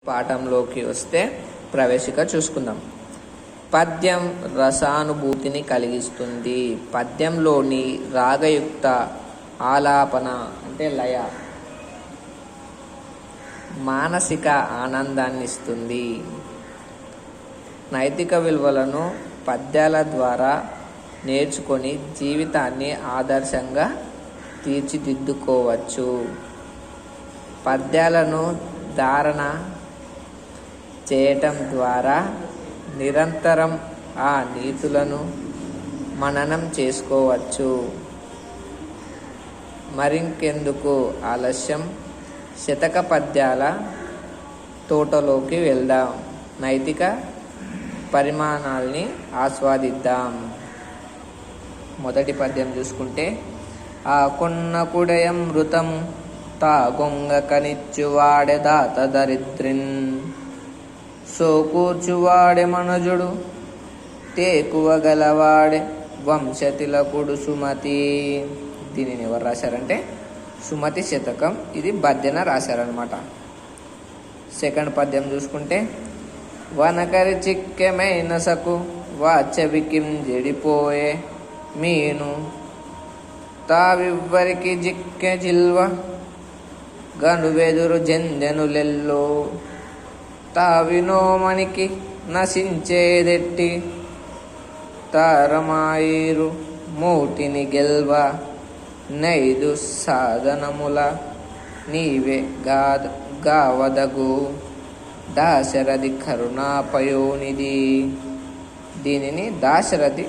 పాఠంలోకి వస్తే ప్రవేశిక చూసుకుందాం. పద్యం రసానుభూతిని కలిగిస్తుంది. పద్యంలోని రాగయుక్త ఆలాపన అంటే లయ మానసిక ఆనందాన్ని ఇస్తుంది. నైతిక విలువలను పద్యాల ద్వారా నేర్చుకొని జీవితాన్ని ఆదర్శంగా తీర్చిదిద్దుకోవచ్చు. పద్యాలను ధారణ చేయటం ద్వారా నిరంతరం ఆ నీతులను మననం చేసుకోవచ్చు. మరింకెందుకు ఆలస్యం, శతక పద్యాల తోటలోకి వెళ్దాం. నైతిక పరిమాణాల్ని ఆస్వాదిద్దాం. మొదటి పద్యం చూసుకుంటే, ఆ కొన్న కుడయమృతం తాగొంగ కనిచ్చువాడె దాత దరిద్రిన్ సోకూర్చువాడె మనుజుడు తేకువ గలవాడె వంశతిలకుడు సుమతి. దీనిని ఎవరు రాశారంటే సుమతి శతకం. ఇది బద్దెన రాశారనమాట. సెకండ్ పద్యం చూసుకుంటే, వనకరి చిక్కెమైన సకు వాచవికిం జడిపోయే మీను తావివ్వరికి జిక్కె జిల్వ గనువెదురు జంజనులెల్లో తావినోమనికి నశించేదెట్టి తారమాయిరు మూటిని గెల్వ నైదు సాధనముల నీవే గావదగు దాశరథి కరుణాపయోనిది. దీనిని దాశరథి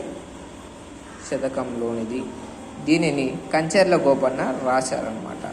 శతకంలోనిది. దీనిని కంచెర్ల గోపన్న రాశారనమాట.